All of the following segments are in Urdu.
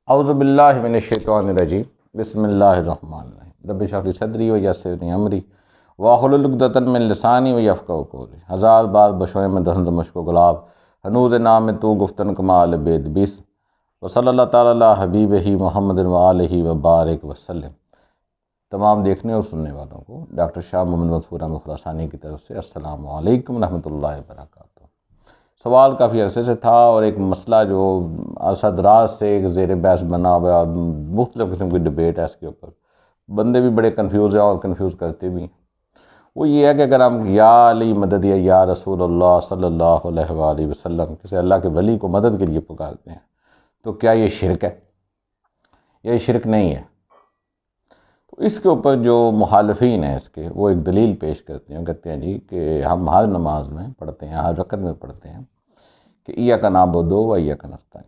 اعوذ باللہ من الشیطان الرجیم بسم اللہ الرحمن الرحیم رب اشرح لی صدری ویسر لی امری واحلل عقدۃ من لسانی یفقہوا قولی۔ ہزار بار بشوئے میں دہن مشک و گلاب ہنوز نام تو گفتن کمال بید بیس وصلی اللہ تعالیٰ علی حبیب ہی محمد وآلہ وبارک وسلم۔ تمام دیکھنے اور سننے والوں کو ڈاکٹر شاہ محمد مظفور احمد خراسانی کی طرف سے السلام علیکم ورحمۃ اللہ وبرکاتہ۔ سوال کافی عرصے سے تھا اور ایک مسئلہ جو عرصہ دراز سے ایک زیر بحث بنا ہوا ہے اور مختلف قسم کی ڈبیٹ ہے اس کے اوپر، بندے بھی بڑے کنفیوز ہیں اور کنفیوز کرتے بھی ہیں۔ وہ یہ ہے کہ اگر ہم یا علی مدد یا رسول اللہ صلی اللہ علیہ وآلہ وسلم کسی اللہ کے ولی کو مدد کے لیے پکارتے ہیں تو کیا یہ شرک ہے یا یہ شرک نہیں ہے؟ تو اس کے اوپر جو مخالفین ہیں اس کے وہ ایک دلیل پیش کرتے ہیں، کہتے ہیں جی کہ ہم ہر نماز میں پڑھتے ہیں، ہر رکعت میں پڑھتے ہیں کہ ایاک نعبد و ایاک نستعین۔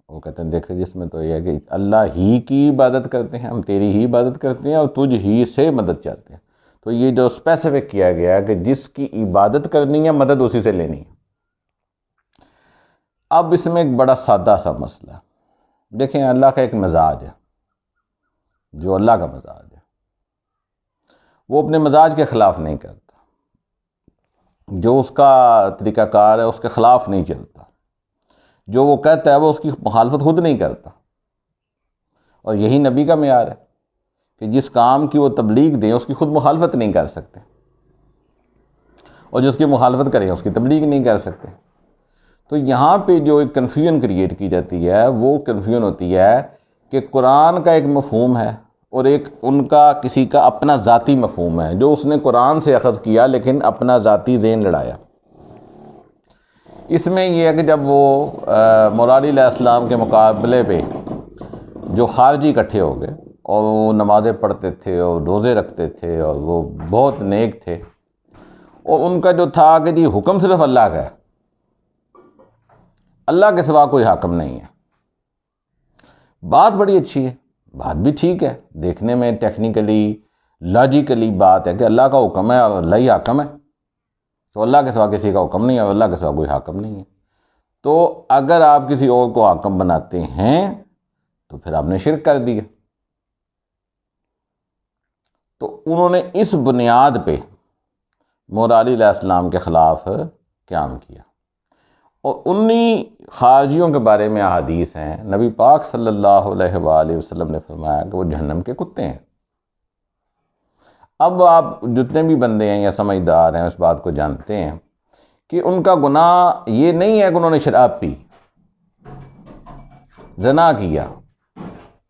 وہ کہتے ہیں دیکھیں جس میں تو یہ ہے کہ اللہ ہی کی عبادت کرتے ہیں، ہم تیری ہی عبادت کرتے ہیں اور تجھ ہی سے مدد چاہتے ہیں۔ تو یہ جو اسپیسیفک کیا گیا ہے کہ جس کی عبادت کرنی ہے مدد اسی سے لینی ہے۔ اب اس میں ایک بڑا سادہ سا مسئلہ ہے۔ دیکھیں اللہ کا ایک مزاج ہے، جو اللہ کا مزاج ہے وہ اپنے مزاج کے خلاف نہیں کرتا، جو اس کا طریقہ کار ہے اس کے خلاف نہیں چلتا، جو وہ کہتا ہے وہ اس کی مخالفت خود نہیں کرتا۔ اور یہی نبی کا معیار ہے کہ جس کام کی وہ تبلیغ دیں اس کی خود مخالفت نہیں کر سکتے، اور جس کی مخالفت کریں اس کی تبلیغ نہیں کر سکتے۔ تو یہاں پہ جو ایک کنفیوژن کریٹ کی جاتی ہے وہ کنفیوژن ہوتی ہے کہ قرآن کا ایک مفہوم ہے اور ایک ان کا کسی کا اپنا ذاتی مفہوم ہے جو اس نے قرآن سے اخذ کیا لیکن اپنا ذاتی ذہن لڑایا۔ اس میں یہ ہے کہ جب وہ مولا علی علیہ السلام کے مقابلے پہ جو خارجی اکٹھے ہو گئے اور وہ نمازیں پڑھتے تھے اور روزے رکھتے تھے اور وہ بہت نیک تھے، اور ان کا جو تھا کہ جی حکم صرف اللہ کا ہے، اللہ کے سوا کوئی حاکم نہیں ہے۔ بات بڑی اچھی ہے، بات بھی ٹھیک ہے، دیکھنے میں ٹیکنیکلی لاجیکلی بات ہے کہ اللہ کا حکم ہے اور اللہ ہی حاکم ہے، تو اللہ کے سوا کسی کا حکم نہیں ہے اور اللہ کے سوا کوئی حاکم نہیں ہے۔ تو اگر آپ کسی اور کو حاکم بناتے ہیں تو پھر آپ نے شرک کر دیا۔ تو انہوں نے اس بنیاد پہ مولا علی علیہ السلام کے خلاف قیام کیا، اور انہی خارجیوں کے بارے میں احادیث ہیں، نبی پاک صلی اللہ علیہ وآلہ وسلم نے فرمایا کہ وہ جہنم کے کتے ہیں۔ اب آپ جتنے بھی بندے ہیں یا سمجھدار ہیں اس بات کو جانتے ہیں کہ ان کا گناہ یہ نہیں ہے کہ انہوں نے شراب پی، زنا کیا،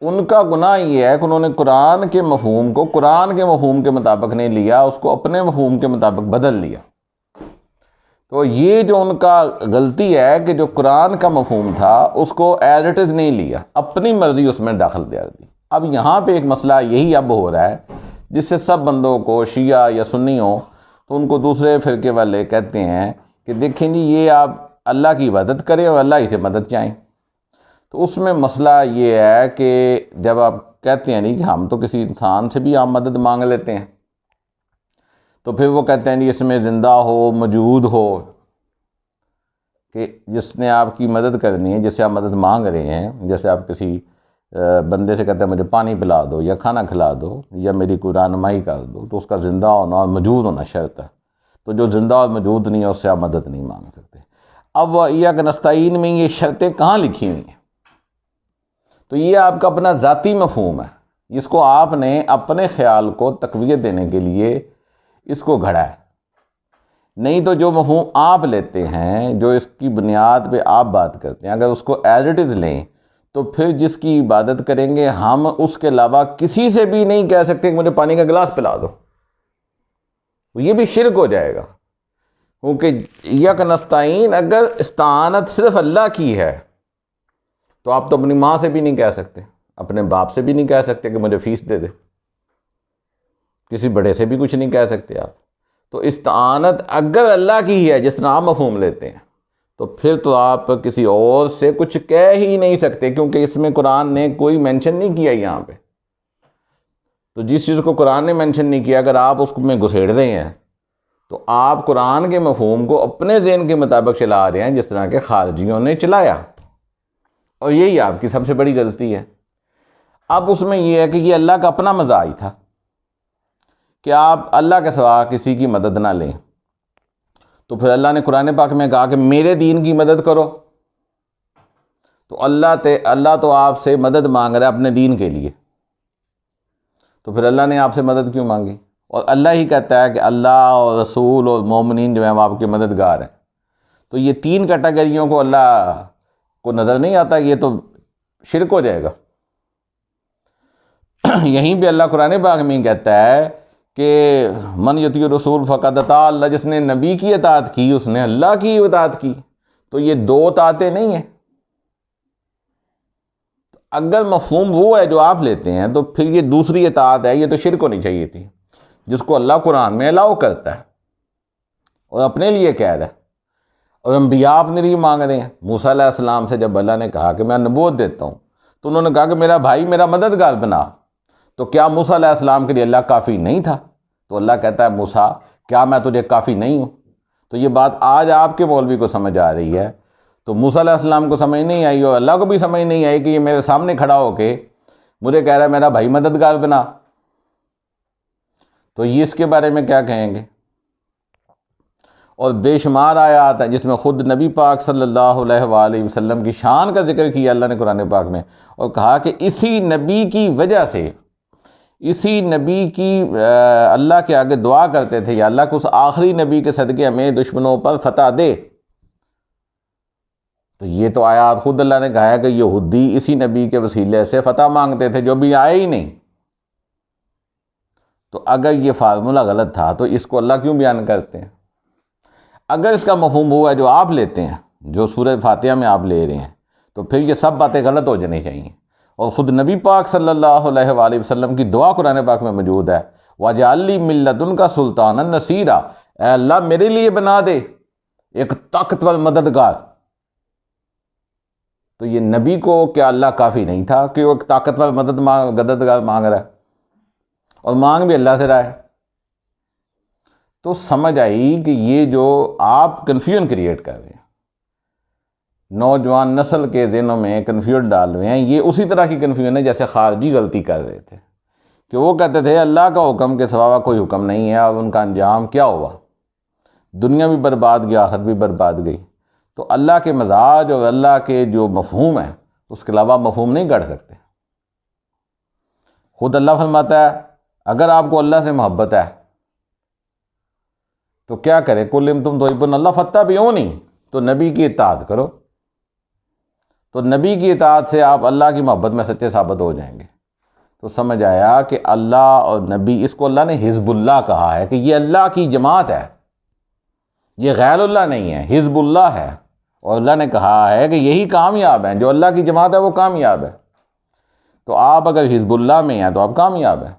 ان کا گناہ یہ ہے کہ انہوں نے قرآن کے مفہوم کو قرآن کے مفہوم کے مطابق نہیں لیا، اس کو اپنے مفہوم کے مطابق بدل لیا۔ تو یہ جو ان کا غلطی ہے کہ جو قرآن کا مفہوم تھا اس کو ایز اٹ از نہیں لیا، اپنی مرضی اس میں داخل دے دی۔ اب یہاں پہ ایک مسئلہ یہی اب ہو رہا ہے جس سے سب بندوں کو شیعہ یا سنی ہوں تو ان کو دوسرے فرقے والے کہتے ہیں کہ دیکھیں جی یہ آپ اللہ کی عبادت کریں اور اللہ ہی سے مدد چاہیں۔ تو اس میں مسئلہ یہ ہے کہ جب آپ کہتے ہیں نہیں کہ ہم تو کسی انسان سے بھی آپ مدد مانگ لیتے ہیں، تو پھر وہ کہتے ہیں جی اس میں زندہ ہو موجود ہو کہ جس نے آپ کی مدد کرنی ہے، جس سے آپ مدد مانگ رہے ہیں، جیسے آپ کسی بندے سے کہتے ہیں مجھے پانی پلا دو یا کھانا کھلا دو یا میری کوئی رہنمائی کر دو، تو اس کا زندہ ہونا اور موجود ہونا شرط ہے۔ تو جو زندہ اور موجود نہیں ہے اس سے آپ مدد نہیں مانگ سکتے۔ اب وہ ایاک نستعین میں یہ شرطیں کہاں لکھی ہوئی ہیں؟ تو یہ آپ کا اپنا ذاتی مفہوم ہے، جس کو آپ نے اپنے خیال کو تقویت دینے کے لیے اس کو گھڑا ہے۔ نہیں تو جو مفہوم آپ لیتے ہیں، جو اس کی بنیاد پہ آپ بات کرتے ہیں، اگر اس کو ایز اٹ از لیں تو پھر جس کی عبادت کریں گے ہم اس کے علاوہ کسی سے بھی نہیں کہہ سکتے کہ مجھے پانی کا گلاس پلا دو، یہ بھی شرک ہو جائے گا۔ کیونکہ ایاک نستعین اگر استعانت صرف اللہ کی ہے تو آپ تو اپنی ماں سے بھی نہیں کہہ سکتے، اپنے باپ سے بھی نہیں کہہ سکتے کہ مجھے فیس دے دے، کسی بڑے سے بھی کچھ نہیں کہہ سکتے آپ۔ تو استعانت اگر اللہ کی ہی ہے جس طرح آپ مفہوم لیتے ہیں تو پھر تو آپ کسی اور سے کچھ کہہ ہی نہیں سکتے، کیونکہ اس میں قرآن نے کوئی مینشن نہیں کیا یہاں پہ۔ تو جس چیز کو قرآن نے مینشن نہیں کیا اگر آپ اس میں گھسیڑ رہے ہیں تو آپ قرآن کے مفہوم کو اپنے ذہن کے مطابق چلا رہے ہیں جس طرح کے خارجیوں نے چلایا۔ اور یہی آپ کی سب سے بڑی غلطی ہے۔ اب اس میں یہ ہے کہ یہ اللہ کا اپنا مزاج تھا کہ آپ اللہ کے سوا کسی کی مدد نہ لیں، تو پھر اللہ نے قرآن پاک میں کہا کہ میرے دین کی مدد کرو، تو اللہ تو آپ سے مدد مانگ رہا ہے اپنے دین کے لیے، تو پھر اللہ نے آپ سے مدد کیوں مانگی؟ اور اللہ ہی کہتا ہے کہ اللہ اور رسول اور مومنین جو ہیں وہ آپ کے مددگار ہیں۔ تو یہ تین کیٹیگریوں کو اللہ کو نظر نہیں آتا، یہ تو شرک ہو جائے گا۔ یہیں پہ اللہ قرآن پاک میں کہتا ہے کہ من یطیع الرسول فقد اطاع اللہ، جس نے نبی کی اطاعت کی اس نے اللہ کی اطاعت کی۔ تو یہ دو اطاعتیں نہیں ہیں۔ اگر مفہوم وہ ہے جو آپ لیتے ہیں تو پھر یہ دوسری اطاعت ہے، یہ تو شرک ہونی چاہیے تھی، جس کو اللہ قرآن میں الاؤ کرتا ہے اور اپنے لیے کہہ رہا ہے، اور انبیاء اپنے لیے مانگ رہے ہیں۔ موسیٰ علیہ السلام سے جب اللہ نے کہا کہ میں نبوت دیتا ہوں، تو انہوں نے کہا کہ میرا بھائی میرا مددگار بنا، تو کیا موسیٰ علیہ السلام کے لیے اللہ کافی نہیں تھا؟ تو اللہ کہتا ہے موسیٰ کیا میں تجھے کافی نہیں ہوں؟ تو یہ بات آج آپ کے مولوی کو سمجھ آ رہی ہے، تو موسیٰ علیہ السلام کو سمجھ نہیں آئی اور اللہ کو بھی سمجھ نہیں آئی کہ یہ میرے سامنے کھڑا ہو کے مجھے کہہ رہا ہے میرا بھائی مددگار بنا، تو یہ اس کے بارے میں کیا کہیں گے؟ اور بے شمار آیات ہیں جس میں خود نبی پاک صلی اللہ علیہ وآلہ وسلم کی شان کا ذکر کیا اللہ نے قرآن پاک میں، اور کہا کہ اسی نبی کی وجہ سے، اسی نبی کی اللہ کے آگے دعا کرتے تھے یا اللہ کو اس آخری نبی کے صدقے ہمیں دشمنوں پر فتح دے۔ تو یہ تو آیات خود اللہ نے کہا ہے کہ یہودی اسی نبی کے وسیلے سے فتح مانگتے تھے جو بھی آئے ہی نہیں۔ تو اگر یہ فارمولہ غلط تھا تو اس کو اللہ کیوں بیان کرتے ہیں؟ اگر اس کا مفہوم ہوا ہے جو آپ لیتے ہیں، جو سورہ فاتحہ میں آپ لے رہے ہیں، تو پھر یہ سب باتیں غلط ہو جانی چاہیے۔ اور خود نبی پاک صلی اللہ علیہ وآلہ وسلم کی دعا قرآن پاک میں موجود ہے، وَاجْعَلْ لِی مِن لَدُنْکَ سُلْطَانًا نَصِیرًا، اے اللہ میرے لیے بنا دے ایک طاقتور مددگار۔ تو یہ نبی کو کیا اللہ کافی نہیں تھا کہ وہ ایک طاقتور مددگار مانگ رہا ہے، اور مانگ بھی اللہ سے رہا ہے؟ تو سمجھ آئی کہ یہ جو آپ کنفیوژن کریٹ کر رہے ہیں، نوجوان نسل کے ذہنوں میں کنفیوژن ڈال رہے ہیں، یہ اسی طرح کی کنفیوژن ہے جیسے خارجی غلطی کر رہے تھے کہ وہ کہتے تھے اللہ کا حکم کے سوا کوئی حکم نہیں ہے، اور ان کا انجام کیا ہوا؟ دنیا بھی برباد گئی، آخرت بھی برباد گئی۔ تو اللہ کے مزاج اور اللہ کے جو مفہوم ہے اس کے علاوہ مفہوم نہیں گڑھ سکتے۔ خود اللہ فرماتا ہے اگر آپ کو اللہ سے محبت ہے تو کیا کریں؟ قُلْ إِن كُنتُمْ تُحِبُّونَ اللَّهَ فَاتَّبِعُونِی، تو نبی کی اطاعت کرو، تو نبی کی اطاعت سے آپ اللہ کی محبت میں سچے ثابت ہو جائیں گے۔ تو سمجھ آیا کہ اللہ اور نبی، اس کو اللہ نے حزب اللہ کہا ہے کہ یہ اللہ کی جماعت ہے، یہ غیر اللہ نہیں ہے، حزب اللہ ہے، اور اللہ نے کہا ہے کہ یہی کامیاب ہیں، جو اللہ کی جماعت ہے وہ کامیاب ہے۔ تو آپ اگر حزب اللہ میں ہیں تو آپ کامیاب ہیں۔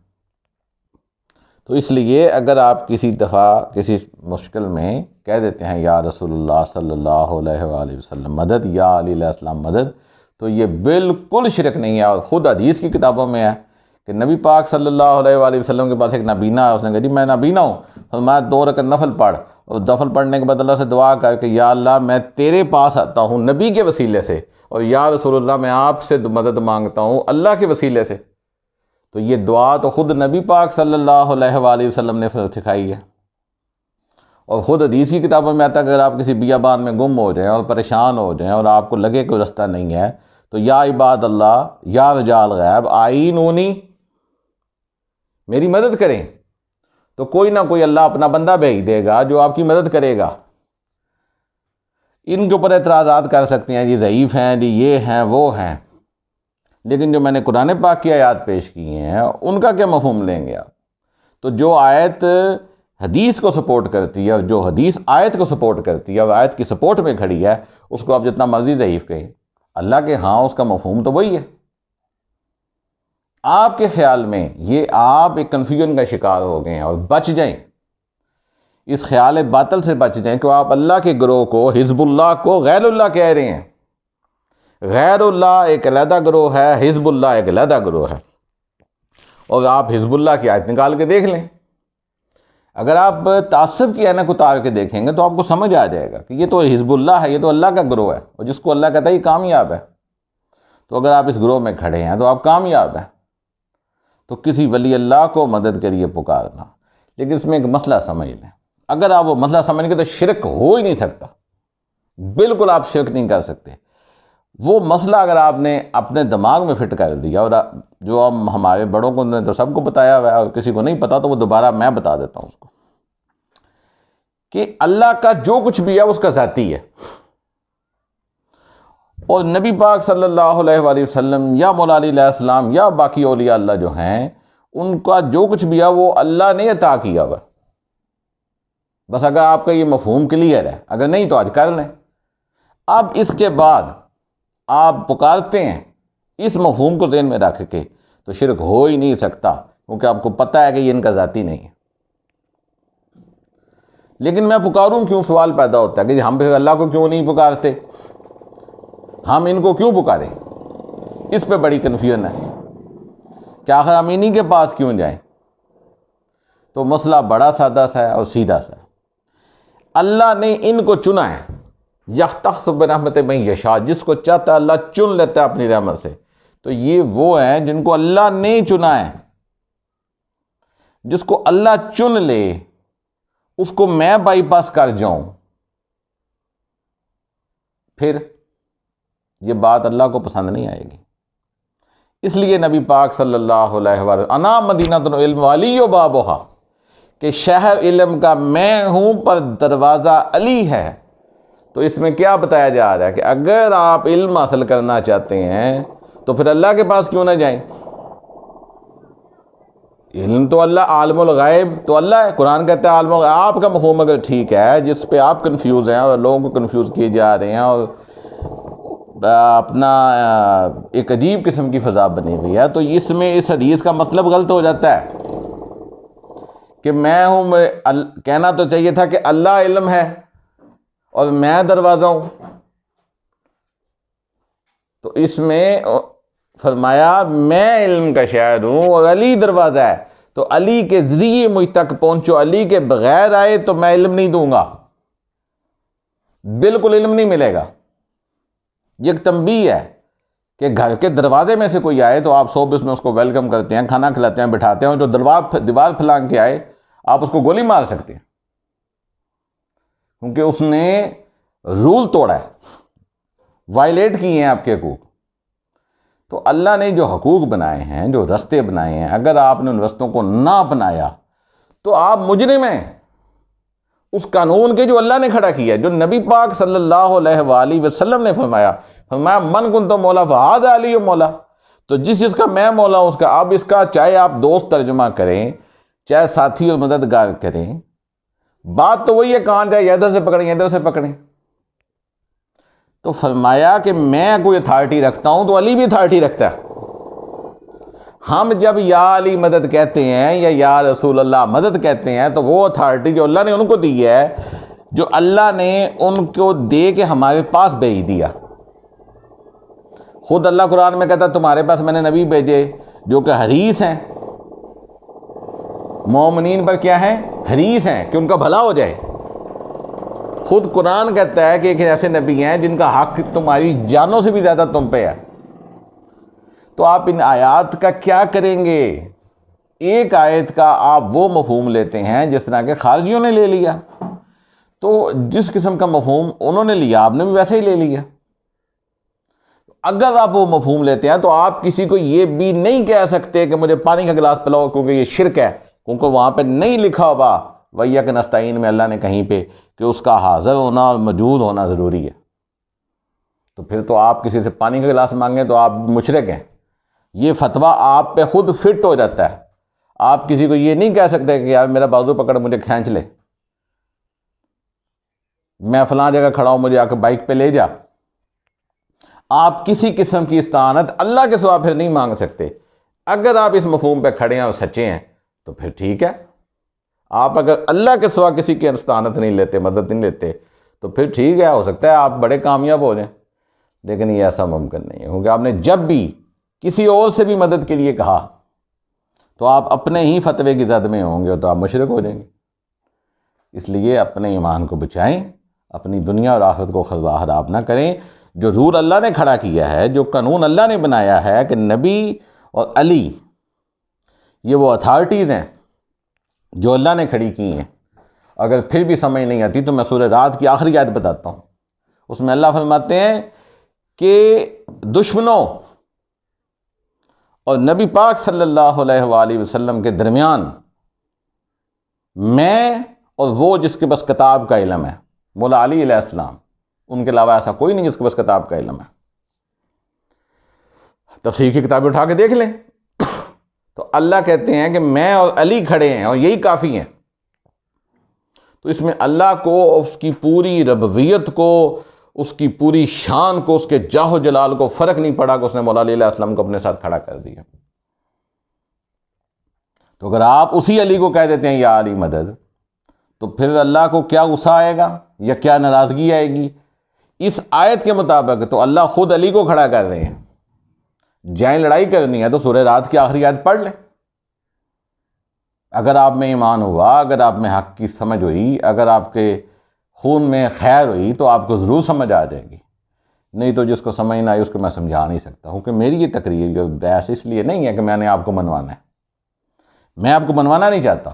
تو اس لیے اگر آپ کسی دفعہ کسی مشکل میں کہہ دیتے ہیں یا رسول اللہ صلی اللہ علیہ وآلہ وسلم مدد، یا علی علیہ السلام مدد، تو یہ بالکل شرک نہیں ہے۔ اور خود حدیث کی کتابوں میں ہے کہ نبی پاک صلی اللہ علیہ وآلہ وسلم کے پاس ایک نابینا ہے، اس نے کہا جی میں نابینا ہوں، فرمایا 2 رکعت نفل پڑھ، اور نفل پڑھنے کے بعد اللہ سے دعا کر کہ یا اللہ میں تیرے پاس آتا ہوں نبی کے وسیلے سے، اور یا رسول اللہ میں آپ سے مدد مانگتا ہوں اللہ کے وسیلے سے۔ تو یہ دعا تو خود نبی پاک صلی اللہ علیہ وآلہ وسلم نے سکھائی ہے، اور خود حدیث کی کتابوں میں آتا ہے کہ اگر آپ کسی بیابان میں گم ہو جائیں اور پریشان ہو جائیں اور آپ کو لگے کوئی رستہ نہیں ہے، تو یا عباد اللہ یا رجال غیب آئینونی، میری مدد کریں، تو کوئی نہ کوئی اللہ اپنا بندہ بھیج دے گا جو آپ کی مدد کرے گا۔ ان کے اوپر اعتراضات کر سکتے ہیں جی ضعیف ہیں، جی یہ ہیں وہ ہیں، لیکن جو میں نے قرآن پاک کی آیات پیش کی ہیں ان کا کیا مفہوم لیں گے آپ؟ تو جو آیت حدیث کو سپورٹ کرتی ہے اور جو حدیث آیت کو سپورٹ کرتی ہے اور آیت کی سپورٹ میں کھڑی ہے، اس کو آپ جتنا مرضی ضعیف کہیں، اللہ کے ہاں اس کا مفہوم تو وہی ہے۔ آپ کے خیال میں یہ آپ ایک کنفیوژن کا شکار ہو گئے ہیں، اور بچ جائیں، اس خیال باطل سے بچ جائیں کہ آپ اللہ کے گروہ کو، حزب اللہ کو غیر اللہ کہہ رہے ہیں۔ غیر اللہ ایک علیحدہ گروہ ہے، حزب اللہ ایک علیحدہ گروہ ہے، اور آپ حزب اللہ کی آیت نکال کے دیکھ لیں۔ اگر آپ تعصب کی اینک اتار کے دیکھیں گے تو آپ کو سمجھ آ جائے گا کہ یہ تو حزب اللہ ہے، یہ تو اللہ کا گروہ ہے، اور جس کو اللہ کہتا ہے یہ کامیاب ہے۔ تو اگر آپ اس گروہ میں کھڑے ہیں تو آپ کامیاب ہیں۔ تو کسی ولی اللہ کو مدد کے لیے پکارنا، لیکن اس میں ایک مسئلہ سمجھ لیں، اگر آپ وہ مسئلہ سمجھ گے تو شرک ہو ہی نہیں سکتا، بالکل آپ شرک نہیں کر سکتے۔ وہ مسئلہ اگر آپ نے اپنے دماغ میں فٹ کر دیا، اور جو ہمارے بڑوں کو نے تو سب کو بتایا ہوا ہے، اور کسی کو نہیں پتا تو وہ دوبارہ میں بتا دیتا ہوں اس کو، کہ اللہ کا جو کچھ بھی ہے اس کا ذاتی ہے، اور نبی پاک صلی اللہ علیہ وآلہ وسلم یا مولا علی علیہ السلام یا باقی اولیاء اللہ جو ہیں، ان کا جو کچھ بھی ہے وہ اللہ نے عطا کیا ہوا۔ بس اگر آپ کا یہ مفہوم کلیئر ہے، اگر نہیں تو آج کر لیں۔ اب اس کے بعد آپ پکارتے ہیں اس مفہوم کو ذہن میں رکھ کے، تو شرک ہو ہی نہیں سکتا، کیونکہ آپ کو پتہ ہے کہ یہ ان کا ذاتی نہیں ہے۔ لیکن میں پکاروں کیوں، سوال پیدا ہوتا ہے کہ ہم پھر اللہ کو کیوں نہیں پکارتے، ہم ان کو کیوں پکاریں؟ اس پہ بڑی کنفیوژن ہے کہ آخر ہم انہی کے پاس کیوں جائیں۔ تو مسئلہ بڑا سادہ سا ہے اور سیدھا سا ہے۔ اللہ نے ان کو چنا ہے، یختص برحمتہ من یشاء، جس کو چاہتا ہے اللہ چن لیتا ہے اپنی رحمت سے۔ تو یہ وہ ہیں جن کو اللہ نے چنا ہے۔ جس کو اللہ چن لے اس کو میں بائی پاس کر جاؤں، پھر یہ بات اللہ کو پسند نہیں آئے گی۔ اس لیے نبی پاک صلی اللہ علیہ وسلم انا مدینۃ العلم والی و بابھا، کہ شہر علم کا میں ہوں پر دروازہ علی ہے۔ تو اس میں کیا بتایا جا رہا ہے کہ اگر آپ علم حاصل کرنا چاہتے ہیں تو پھر اللہ کے پاس کیوں نہ جائیں؟ علم تو اللہ، عالم الغیب تو اللہ ہے۔ قرآن کہتا ہے عالم الغیب۔ آپ کا مفہوم اگر ٹھیک ہے، جس پہ آپ کنفیوز ہیں اور لوگوں کو کنفیوز کیے جا رہے ہیں، اور اپنا ایک عجیب قسم کی فضا بنی ہوئی ہے، تو اس میں اس حدیث کا مطلب غلط ہو جاتا ہے کہ میں ہوں، کہنا تو چاہیے تھا کہ اللہ علم ہے اور میں دروازہ ہوں۔ تو اس میں فرمایا میں علم کا شاعر ہوں اور علی دروازہ ہے، تو علی کے ذریعے مجھ تک پہنچو، علی کے بغیر آئے تو میں علم نہیں دوں گا، بالکل علم نہیں ملے گا۔ یہ ایک تنبیہ ہے کہ گھر کے دروازے میں سے کوئی آئے تو آپ صبح میں اس کو ویلکم کرتے ہیں، کھانا کھلاتے ہیں، بٹھاتے ہیں، جو دیوار پھلانگ کے آئے آپ اس کو گولی مار سکتے ہیں، کیونکہ اس نے رول توڑا ہے، وائلیٹ کیے ہیں آپ کے حقوق۔ تو اللہ نے جو حقوق بنائے ہیں، جو رستے بنائے ہیں، اگر آپ نے ان رستوں کو نہ اپنایا تو آپ مجرم ہیں اس قانون کے جو اللہ نے کھڑا کیا ہے، جو نبی پاک صلی اللہ علیہ وآلہ وسلم نے فرمایا من کنت مولا فہذا علی مولا۔ تو جس کا میں مولا ہوں اس کا، اب اس کا چاہے آپ دوست ترجمہ کریں، چاہے ساتھی اور مددگار کریں، بات تو وہی ہے، کہاں جائے، ادھر سے پکڑیں ادھر سے پکڑیں۔ تو فرمایا کہ میں کوئی اتھارٹی رکھتا ہوں تو علی بھی اتھارٹی رکھتا ہے۔ ہم جب یا علی مدد کہتے ہیں یا رسول اللہ مدد کہتے ہیں تو وہ اتھارٹی جو اللہ نے ان کو دی ہے، جو اللہ نے ان کو دے کے ہمارے پاس بھیج دیا۔ خود اللہ قرآن میں کہتا ہے تمہارے پاس میں نے نبی بھیجے جو کہ حریص ہیں، مومنین پر کیا ہیں؟ حریص ہیں کہ ان کا بھلا ہو جائے۔ خود قرآن کہتا ہے کہ ایک ایسے نبی ہیں جن کا حق تمہاری جانوں سے بھی زیادہ تم پہ ہے۔ تو آپ ان آیات کا کیا کریں گے؟ ایک آیت کا آپ وہ مفہوم لیتے ہیں جس طرح کے خارجیوں نے لے لیا، تو جس قسم کا مفہوم انہوں نے لیا آپ نے بھی ویسے ہی لے لیا۔ اگر آپ وہ مفہوم لیتے ہیں تو آپ کسی کو یہ بھی نہیں کہہ سکتے کہ مجھے پانی کا گلاس پلاؤ، کیونکہ یہ شرک ہے، کیونکہ وہاں پہ نہیں لکھا ہوا وَإِيَّاكَ نَسْتَعِينُ میں اللہ نے کہیں پہ کہ اس کا حاضر ہونا اور موجود ہونا ضروری ہے۔ تو پھر تو آپ کسی سے پانی کا گلاس مانگیں تو آپ مشرک ہیں۔ یہ فتویٰ آپ پہ خود فٹ ہو جاتا ہے۔ آپ کسی کو یہ نہیں کہہ سکتے کہ یار میرا بازو پکڑ مجھے کھینچ لے، میں فلاں جگہ کھڑا ہوں مجھے آ کے بائک پہ لے جا۔ آپ کسی قسم کی استعانت اللہ کے سوا پھر نہیں مانگ سکتے۔ اگر آپ اس مفہوم پہ کھڑے ہیں اور سچے ہیں تو پھر ٹھیک ہے۔ آپ اگر اللہ کے سوا کسی کی استعانت نہیں لیتے، مدد نہیں لیتے، تو پھر ٹھیک ہے، ہو سکتا ہے آپ بڑے کامیاب ہو جائیں، لیکن یہ ایسا ممکن نہیں ہے، کیونکہ آپ نے جب بھی کسی اور سے بھی مدد کے لیے کہا تو آپ اپنے ہی فتوے کی زد میں ہوں گے تو آپ مشرک ہو جائیں گے۔ اس لیے اپنے ایمان کو بچائیں، اپنی دنیا اور آخرت کو خراب نہ کریں۔ جو رول اللہ نے کھڑا کیا ہے، جو قانون اللہ نے بنایا ہے کہ نبی اور علی یہ وہ اتھارٹیز ہیں جو اللہ نے کھڑی کی ہیں۔ اگر پھر بھی سمجھ نہیں آتی تو میں سورہ رات کی آخری آیت بتاتا ہوں۔ اس میں اللہ فرماتے ہیں کہ دشمنوں اور نبی پاک صلی اللہ علیہ وآلہ وسلم کے درمیان میں اور وہ جس کے پاس کتاب کا علم ہے، مولا علی علیہ السلام، ان کے علاوہ ایسا کوئی نہیں جس کے پاس کتاب کا علم ہے۔ تفسیر کی کتابیں اٹھا کے دیکھ لیں تو اللہ کہتے ہیں کہ میں اور علی کھڑے ہیں اور یہی کافی ہیں۔ تو اس میں اللہ کو، اس کی پوری ربوبیت کو، اس کی پوری شان کو، اس کے جاہ و جلال کو فرق نہیں پڑا کہ اس نے مولا علی علیہ السلام کو اپنے ساتھ کھڑا کر دیا۔ تو اگر آپ اسی علی کو کہہ دیتے ہیں یا علی مدد، تو پھر اللہ کو کیا غصہ آئے گا یا کیا ناراضگی آئے گی؟ اس آیت کے مطابق تو اللہ خود علی کو کھڑا کر رہے ہیں۔ جائیں لڑائی کرنی ہے تو سورہ رات کی آخری آیت پڑھ لیں۔ اگر آپ میں ایمان ہوا، اگر آپ میں حق کی سمجھ ہوئی، اگر آپ کے خون میں خیر ہوئی تو آپ کو ضرور سمجھ آ جائے گی۔ نہیں تو جس کو سمجھ نہ آئی اس کو میں سمجھا نہیں سکتا ہوں، کہ میری یہ تقریر جو بحث اس لیے نہیں ہے کہ میں نے آپ کو منوانا ہے، میں آپ کو منوانا نہیں چاہتا۔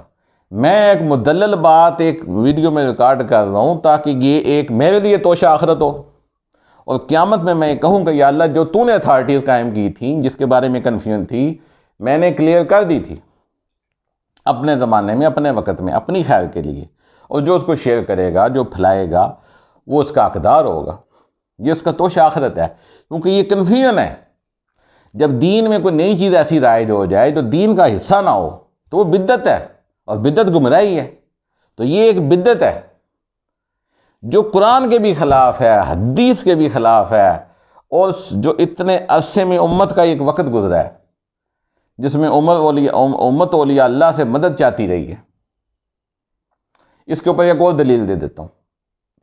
میں ایک مدلل بات ایک ویڈیو میں ریکارڈ کر رہا ہوں تاکہ یہ ایک میرے لیے توشہ آخرت ہو، اور قیامت میں میں کہوں کہ یا اللہ جو تو نے اتھارٹیز قائم کی تھیں، جس کے بارے میں کنفیوژن تھی، میں نے کلیئر کر دی تھی اپنے زمانے میں، اپنے وقت میں، اپنی خیر کے لیے، اور جو اس کو شیئر کرے گا، جو پھیلائے گا، وہ اس کا حقدار ہوگا۔ یہ اس کا توشہ آخرت ہے، کیونکہ یہ کنفیوژن ہے۔ جب دین میں کوئی نئی چیز ایسی رائج ہو جائے جو دین کا حصہ نہ ہو تو وہ بدعت ہے، اور بدعت گمراہی ہے۔ تو یہ ایک بدعت ہے جو قرآن کے بھی خلاف ہے، حدیث کے بھی خلاف ہے، اور جو اتنے عرصے میں امت کا ایک وقت گزرا ہے جس میں امت اولیاء اللہ سے مدد چاہتی رہی ہے۔ اس کے اوپر ایک اور دلیل دے دیتا ہوں،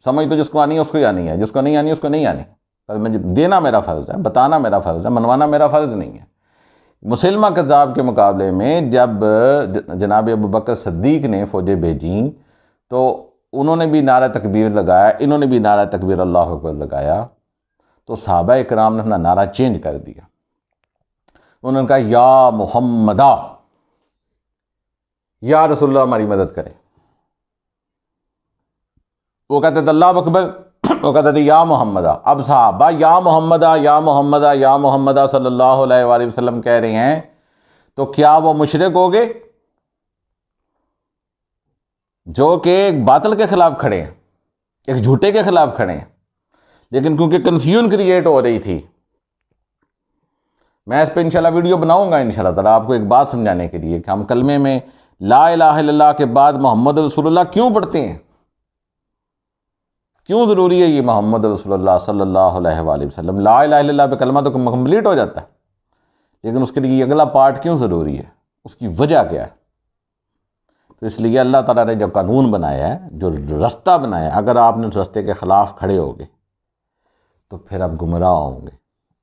سمجھ تو جس کو آنی ہے اس کو ہی آنی ہے، جس کو نہیں آنی اس کو نہیں آنی، پر مجھے دینا میرا فرض ہے، بتانا میرا فرض ہے، منوانا میرا فرض نہیں ہے۔ مسلمہ کذاب کے مقابلے میں جب جناب ابوبکر صدیق نے فوجیں بھیجیں تو انہوں نے بھی نعرہ تکبیر لگایا، انہوں نے بھی نعرہ تکبیر اللہ اکبر لگایا، تو صحابہ اکرام نے اپنا نعرہ چینج کر دیا۔ انہوں نے کہا یا محمدہ، یا رسول اللہ ہماری مدد کرے۔ وہ کہتے تھے اللہ اکبر، وہ کہتے تھے یا محمدہ۔ اب صحابہ یا محمدہ یا محمدہ یا محمدہ صلی اللہ علیہ وآلہ وسلم کہہ رہے ہیں، تو کیا وہ مشرک ہو گئے جو کہ ایک باطل کے خلاف کھڑے ہیں، ایک جھوٹے کے خلاف کھڑے ہیں؟ لیکن کیونکہ کنفیوژن کریٹ ہو رہی تھی، میں اس پہ انشاءاللہ ویڈیو بناؤں گا انشاءاللہ تعالیٰ آپ کو ایک بات سمجھانے کے لیے کہ ہم کلمے میں لا الہ الا اللہ کے بعد محمد رسول اللہ کیوں پڑھتے ہیں، کیوں ضروری ہے یہ محمد رسول اللہ صلی اللہ علیہ وآلہ وسلم؟ لا الہ الا اللہ پہ کلمہ تو کمپلیٹ ہو جاتا ہے، لیکن اس کے لیے اگلا پارٹ کیوں ضروری ہے؟ اس کی وجہ کیا ہے؟ تو اس لیے اللہ تعالیٰ نے جو قانون بنایا ہے، جو رستہ بنایا ہے، اگر آپ نے اس رستے کے خلاف کھڑے ہوگے تو پھر آپ گمراہ ہوں گے۔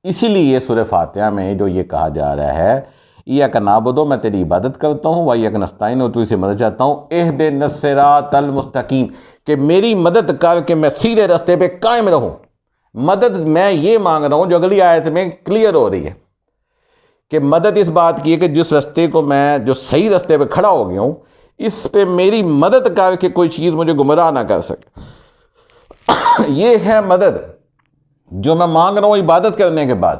اسی لیے سورہ فاتحہ میں جو یہ کہا جا رہا ہے ایاک نعبد، میں تیری عبادت کرتا ہوں، و ایاک نستعین، اور تو اسے مدد چاہتا ہوں، اہدنا الصراط المستقیم، کہ میری مدد کر کے میں سیدھے راستے پہ قائم رہوں۔ مدد میں یہ مانگ رہا ہوں جو اگلی آیت میں کلیئر ہو رہی ہے، کہ مدد اس بات کی ہے کہ جس راستے کو میں جو صحیح راستے پہ کھڑا ہو گیا ہوں، اس پہ میری مدد کر کے کوئی چیز مجھے گمراہ نہ کر سکے۔ یہ ہے مدد جو میں مانگ رہا ہوں عبادت کرنے کے بعد۔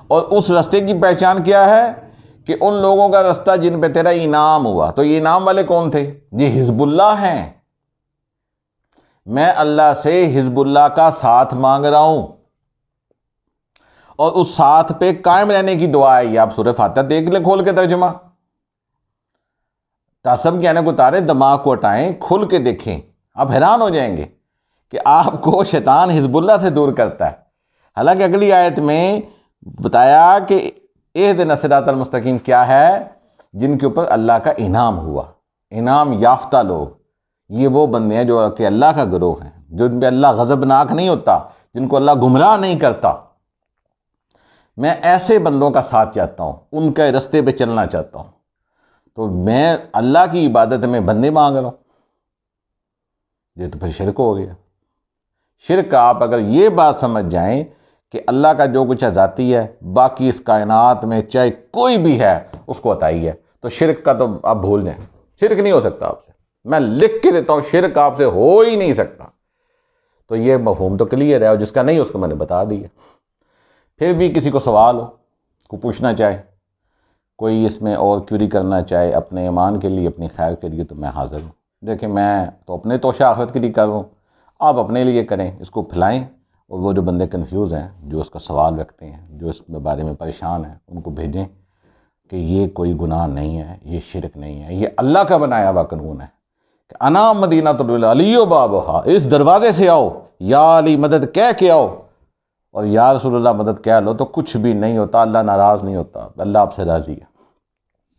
اور اس راستے کی پہچان کیا ہے؟ کہ ان لوگوں کا راستہ جن پہ تیرا انعام ہوا۔ تو یہ انعام والے کون تھے؟ یہ حزب اللہ ہیں۔ میں اللہ سے حزب اللہ کا ساتھ مانگ رہا ہوں، اور اس ساتھ پہ قائم رہنے کی دعا ہے۔ یہ آپ سورہ فاتحہ دیکھ لیں کھول کے ترجمہ، تعصب کی عینک اتاریں، دماغ کو ہٹائیں، کھل کے دیکھیں، آپ حیران ہو جائیں گے کہ آپ کو شیطان حزب اللہ سے دور کرتا ہے۔ حالانکہ اگلی آیت میں بتایا کہ اہدنا الصراط المستقیم کیا ہے؟ جن کے اوپر اللہ کا انعام ہوا، انعام یافتہ لوگ، یہ وہ بندے ہیں جو کہ اللہ کا گروہ ہیں، جن پہ اللہ غضبناک نہیں ہوتا، جن کو اللہ گمراہ نہیں کرتا۔ میں ایسے بندوں کا ساتھ چاہتا ہوں، ان کے رستے پہ چلنا چاہتا ہوں۔ تو میں اللہ کی عبادت میں بندے مانگ رہا ہوں، یہ تو پھر شرک ہو گیا۔ شرک آپ اگر یہ بات سمجھ جائیں کہ اللہ کا جو کچھ ہے ذاتی ہے، باقی اس کائنات میں چاہے کوئی بھی ہے اس کو عطائی ہے، تو شرک کا تو آپ بھول جائیں، شرک نہیں ہو سکتا آپ سے، میں لکھ کے دیتا ہوں شرک آپ سے ہو ہی نہیں سکتا۔ تو یہ مفہوم تو کلیئر ہے، اور جس کا نہیں اس کو میں نے بتا دیا۔ پھر بھی کسی کو سوال ہو، کو پوچھنا چاہے، کوئی اس میں اور کیوری کرنا چاہے اپنے ایمان کے لیے، اپنی خیر کے لیے، تو میں حاضر ہوں۔ دیکھیں میں تو اپنے توشہ آخرت کے لیے کر رہا ہوں، آپ اپنے لیے کریں، اس کو پھیلائیں، اور وہ جو بندے کنفیوز ہیں، جو اس کا سوال رکھتے ہیں، جو اس کے بارے میں پریشان ہیں، ان کو بھیجیں کہ یہ کوئی گناہ نہیں ہے، یہ شرک نہیں ہے، یہ اللہ کا بنایا ہوا قانون ہے کہ انا مدینہ علی و بابھا، اس دروازے سے آؤ، یا علی مدد کہہ کے آؤ، اور یا رسول اللہ مدد کہہ لو، تو کچھ بھی نہیں ہوتا، اللہ ناراض نہیں ہوتا، اللہ آپ سے راضی ہے،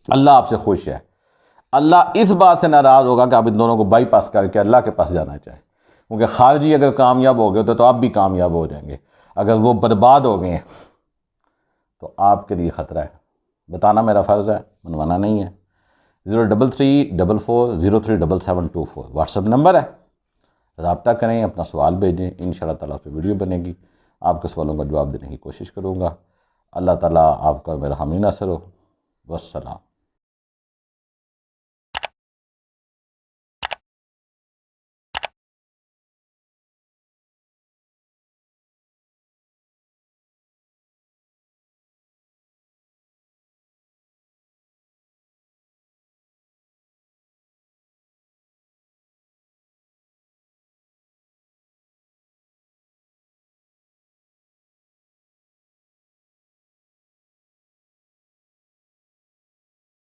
اللہ آپ سے خوش ہے۔ اللہ اس بات سے ناراض ہوگا کہ آپ ان دونوں کو بائی پاس کر کے اللہ کے پاس جانا چاہیں، کیونکہ خارجی اگر کامیاب ہو گئے ہوتے تو آپ بھی کامیاب ہو جائیں گے، اگر وہ برباد ہو گئے ہیں تو آپ کے لیے خطرہ ہے۔ بتانا میرا فرض ہے، منوانا نہیں ہے۔ 03344037724 واٹس ایپ نمبر ہے، رابطہ کریں، اپنا سوال بھیجیں، انشاءاللہ تعالیٰ پہ ویڈیو بنے گی، آپ کے سوالوں کا جواب دینے کی کوشش کروں گا۔ اللہ تعالیٰ آپ کا میرا حامی ناصر ہو۔ والسلام۔